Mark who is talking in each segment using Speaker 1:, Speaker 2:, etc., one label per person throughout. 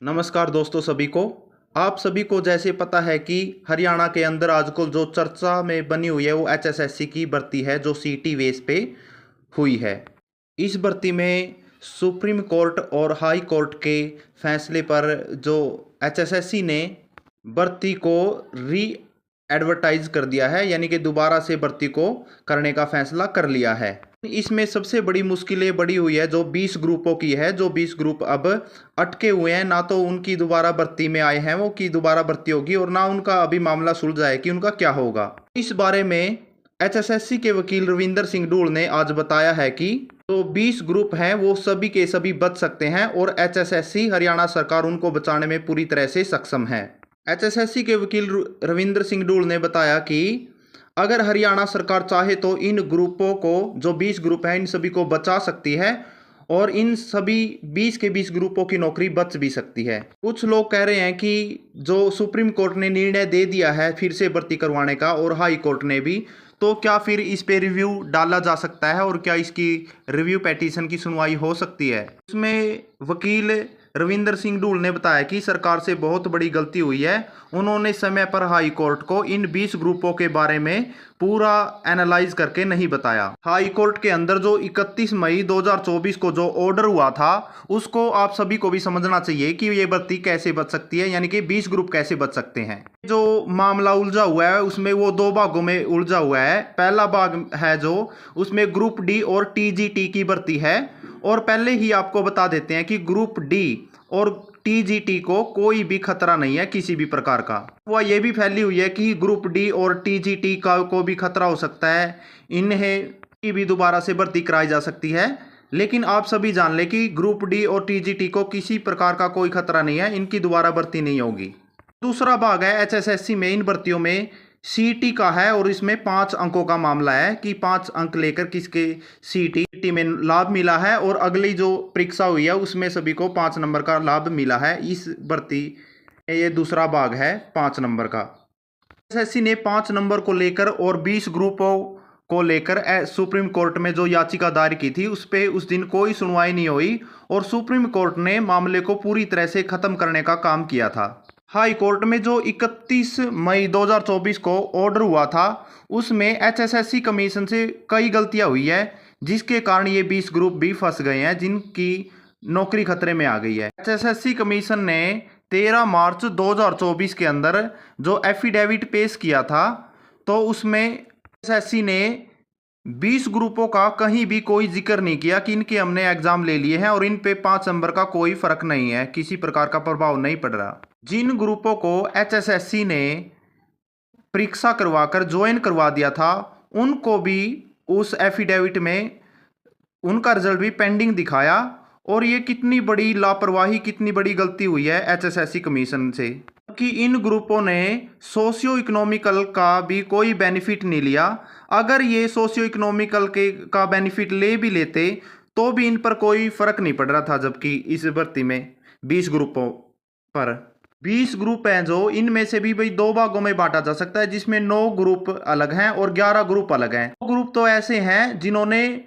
Speaker 1: नमस्कार दोस्तों सभी को। आप सभी को जैसे पता है कि हरियाणा के अंदर आजकल जो चर्चा में बनी हुई है वो एचएसएससी की भर्ती है जो सीटी बेस पे हुई है। इस भर्ती में सुप्रीम कोर्ट और हाई कोर्ट के फैसले पर जो एचएसएससी ने भर्ती को री एडवर्टाइज कर दिया है, यानी कि दोबारा से भर्ती को करने का फैसला कर लिया है। इसमें सबसे बड़ी मुश्किलें बड़ी हुई है जो 20 ग्रुपों की है। जो 20 ग्रुप अब अटके हुए हैं, ना तो उनकी दोबारा भर्ती में आए हैं वो कि दोबारा भर्ती होगी, और ना उनका अभी मामला सुलझा है कि उनका क्या होगा। इस बारे में एचएसएससी के वकील रविंदर सिंह डूल ने आज बताया है कि जो 20 ग्रुप हैं वो सभी के सभी बच सकते हैं और एचएसएससी हरियाणा सरकार उनको बचाने में पूरी तरह से सक्षम है। एचएसएससी के वकील रविंदर सिंह डूल ने बताया कि अगर हरियाणा सरकार चाहे तो इन ग्रुपों को, जो 20 ग्रुप हैं, इन सभी को बचा सकती है और इन सभी 20 के 20 ग्रुपों की नौकरी बच भी सकती है। कुछ लोग कह रहे हैं कि जो सुप्रीम कोर्ट ने निर्णय दे दिया है फिर से भर्ती करवाने का और हाई कोर्ट ने भी, तो क्या फिर इस पे रिव्यू डाला जा सकता है और क्या इसकी रिव्यू पेटिशन की सुनवाई हो सकती है। उसमें वकील रविंदर सिंह डूल ने बताया कि सरकार से बहुत बड़ी गलती हुई है। उन्होंने समय पर हाई कोर्ट को इन 20 ग्रुपों के बारे में पूरा एनालाइज करके नहीं बताया। हाई कोर्ट के अंदर जो 31 मई 2024 को जो ऑर्डर हुआ था उसको आप सभी को भी समझना चाहिए कि ये भर्ती कैसे बच सकती है, यानी कि 20 ग्रुप कैसे बच सकते हैं। जो मामला उलझा हुआ है उसमें वो दो भागों में उलझा हुआ है। पहला भाग है जो उसमें ग्रुप डी और टीजीटी की भर्ती है, और पहले ही आपको बता देते हैं कि ग्रुप डी और टीजीटी को कोई भी खतरा नहीं है किसी भी प्रकार का। वह यह भी फैली हुई है कि ग्रुप डी और टीजीटी का को भी खतरा हो सकता है, इन्हें भी दोबारा से भर्ती कराई जा सकती है। लेकिन आप सभी जान लें कि ग्रुप डी और टीजीटी को किसी प्रकार का कोई खतरा नहीं है, इनकी दोबारा भर्ती नहीं होगी। दूसरा भाग है एचएसएससी में इन भर्तियों में सीटी का है, और इसमें 5 अंकों का मामला है कि 5 अंक लेकर किसके सीटी में लाभ मिला है, और अगली जो परीक्षा हुई है उसमें सभी को 5 नंबर का लाभ मिला है। इस भर्ती ये दूसरा भाग है 5 नंबर का। एसएससी ने 5 नंबर को लेकर और 20 ग्रुपों को लेकर सुप्रीम कोर्ट में जो याचिका दायर की थी उस पे उस दिन कोई सुनवाई नहीं हुई, और सुप्रीम कोर्ट ने मामले को पूरी तरह से खत्म करने का काम किया था। हाई कोर्ट में जो 31 मई 2024 को ऑर्डर हुआ था उसमें एचएसएससी कमीशन से कई गलतियां हुई है, जिसके कारण ये 20 ग्रुप भी फंस गए हैं, जिनकी नौकरी खतरे में आ गई है। एचएसएससी कमीशन ने 13 मार्च 2024 के अंदर जो एफिडेविट पेश किया था, तो उसमें एचएसएससी ने 20 ग्रुपों का कहीं भी कोई जिक्र नहीं किया कि इनके हमने एग्जाम ले लिए हैं और इन पे 5 नंबर का कोई फर्क नहीं है, किसी प्रकार का प्रभाव नहीं पड़ रहा। जिन ग्रुपों को एचएसएससी ने परीक्षा करवाकर ज्वाइन करवा दिया था उनको भी उस एफिडेविट में उनका रिजल्ट भी पेंडिंग दिखाया, और ये कितनी बड़ी लापरवाही, कितनी बड़ी गलती हुई है एचएसएससी कमीशन से कि इन ग्रुपों ने सोशियो इकोनॉमिकल का भी कोई बेनिफिट नहीं लिया। अगर ये सोशियो इकोनॉमिकल का बेनिफिट ले भी लेते तो भी इन पर कोई फर्क नहीं पड़ रहा था, जबकि इस भर्ती में 20 ग्रुपों पर 20 ग्रुप हैं जो इनमें से भी भाई 2 भागों में बांटा जा सकता है, जिसमें 9 ग्रुप अलग हैं और 11 ग्रुप अलग हैं। 9 ग्रुप तो ऐसे हैं जिन्होंने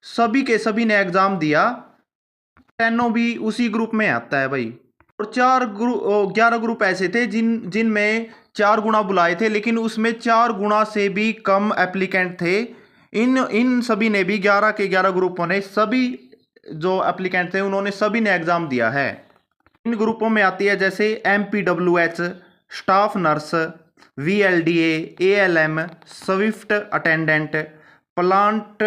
Speaker 1: सभी के सभी ने एग्जाम दिया, टेनो भी उसी ग्रुप में आता है भाई, और 11 ग्रुप ऐसे थे जिनमें 4 गुना बुलाए थे, लेकिन उसमें 4 गुना से भी कम एप्लीकेंट थे। इन सभी ने भी 11 के 11 ग्रुपों ने, सभी जो एप्लीकेंट थे उन्होंने सभी ने एग्जाम दिया है। इन ग्रुपों में आती है जैसे MPWH, staff nurse, VLDA, ALM, Swift attendant, plant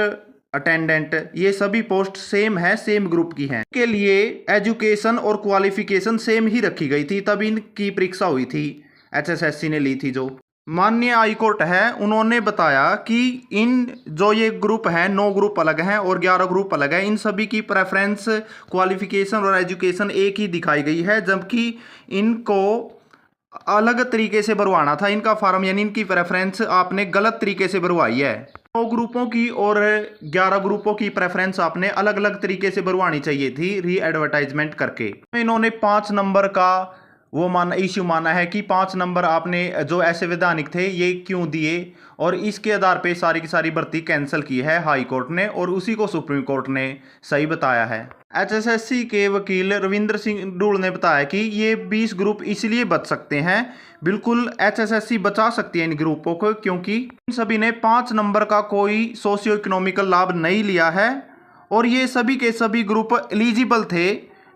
Speaker 1: attendant, ये सभी पोस्ट सेम है, सेम ग्रुप की हैं। के लिए एजुकेशन और क्वालिफिकेशन सेम ही रखी गई थी, तब इनकी परीक्षा हुई थी, एचएसएससी ने ली थी। जो माननीय हाई कोर्ट है उन्होंने बताया कि इन जो ये ग्रुप हैं 9 ग्रुप अलग हैं और 11 ग्रुप अलग है, इन सभी की प्रेफरेंस, क्वालिफिकेशन और एजुकेशन एक ही दिखाई गई है, जबकि इनको अलग तरीके से भरवाना था इनका फॉर्म, यानी इनकी प्रेफरेंस आपने गलत तरीके से भरवाई है। 9 ग्रुपों की और 11 ग्रुपों की प्रेफरेंस आपने अलग अलग तरीके से भरवानी चाहिए थी री एडवर्टाइजमेंट करके। इन्होंने 5 नंबर का वो इश्यू माना है कि 5 नंबर आपने जो असंवैधानिक थे ये क्यों दिए, और इसके आधार पे सारी की सारी भर्ती कैंसिल की है हाई कोर्ट ने, और उसी को सुप्रीम कोर्ट ने सही बताया है। एचएसएससी के वकील रविंद्र सिंह डूल ने बताया कि ये 20 ग्रुप इसलिए बच सकते हैं, बिल्कुल एचएसएससी बचा सकती है इन ग्रुपों को, क्योंकि इन सभी ने 5 नंबर का कोई सोशियो इकोनॉमिकल लाभ नहीं लिया है और ये सभी के सभी ग्रुप एलिजिबल थे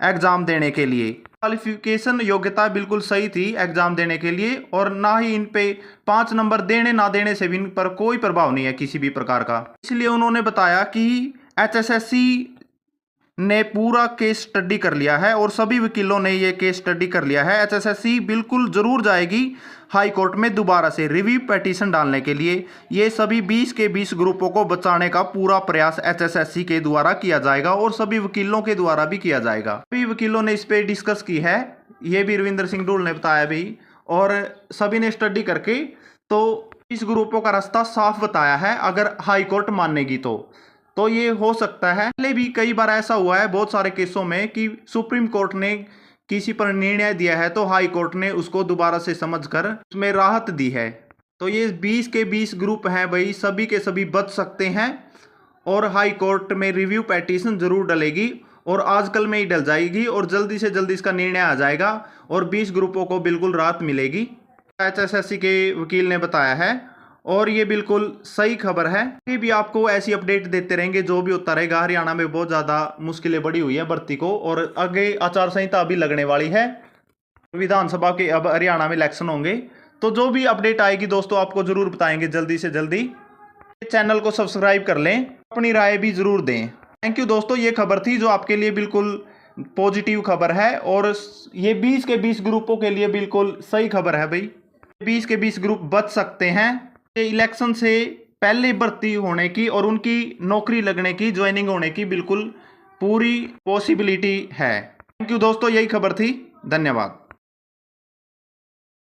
Speaker 1: एग्जाम देने के लिए। क्वालिफिकेशन योग्यता बिल्कुल सही थी एग्जाम देने के लिए और ना ही इन पे 5 नंबर देने ना देने से भी इन पर कोई प्रभाव नहीं है किसी भी प्रकार का। इसलिए उन्होंने बताया कि एचएसएससी ने पूरा केस स्टडी कर लिया है और सभी वकीलों ने ये केस स्टडी कर लिया है। एचएसएससी बिल्कुल जरूर जाएगी हाई कोर्ट में दोबारा से रिव्यू पिटीशन डालने के लिए। ये सभी 20 के 20 ग्रुपों को बचाने का पूरा प्रयास एचएसएससी के द्वारा किया जाएगा और सभी वकीलों के द्वारा भी किया जाएगा। सभी वकीलों ने इस पे डिस्कस की है, ये भी रविंद्र सिंह डूल ने बताया भी, और सभी ने स्टडी करके तो इस ग्रुपों का रास्ता साफ बताया है। अगर हाई कोर्ट मानेगी तो ये हो सकता है। पहले भी कई बार ऐसा हुआ है बहुत सारे केसों में कि सुप्रीम कोर्ट ने किसी पर निर्णय दिया है तो हाई कोर्ट ने उसको दोबारा से समझकर उसमें राहत दी है। तो ये 20 के 20 ग्रुप हैं भाई, सभी के सभी बच सकते हैं और हाई कोर्ट में रिव्यू पिटीशन जरूर डलेगी और आजकल में ही डल जाएगी और जल्दी से जल्दी इसका निर्णय आ जाएगा और 20 ग्रुपों को बिल्कुल राहत मिलेगी, एचएसएससी के वकील ने बताया है और ये बिल्कुल सही खबर है। ये भी आपको ऐसी अपडेट देते रहेंगे जो भी होता रहेगा। हरियाणा में बहुत ज़्यादा मुश्किलें बढ़ी हुई है भर्ती को और आगे आचार संहिता अभी लगने वाली है, विधानसभा के अब हरियाणा में इलेक्शन होंगे, तो जो भी अपडेट आएगी दोस्तों आपको ज़रूर बताएंगे जल्दी से जल्दी। चैनल को सब्सक्राइब कर लें, अपनी राय भी ज़रूर दें। थैंक यू दोस्तों, ये खबर थी जो आपके लिए बिल्कुल पॉजिटिव खबर है और ये 20 के 20 ग्रुपों के लिए बिल्कुल सही खबर है भाई। 20 के 20 ग्रुप बच सकते हैं इलेक्शन से पहले भर्ती होने की और उनकी नौकरी लगने की, ज्वाइनिंग होने की बिल्कुल पूरी पॉसिबिलिटी है। थैंक यू दोस्तों, यही खबर थी, धन्यवाद।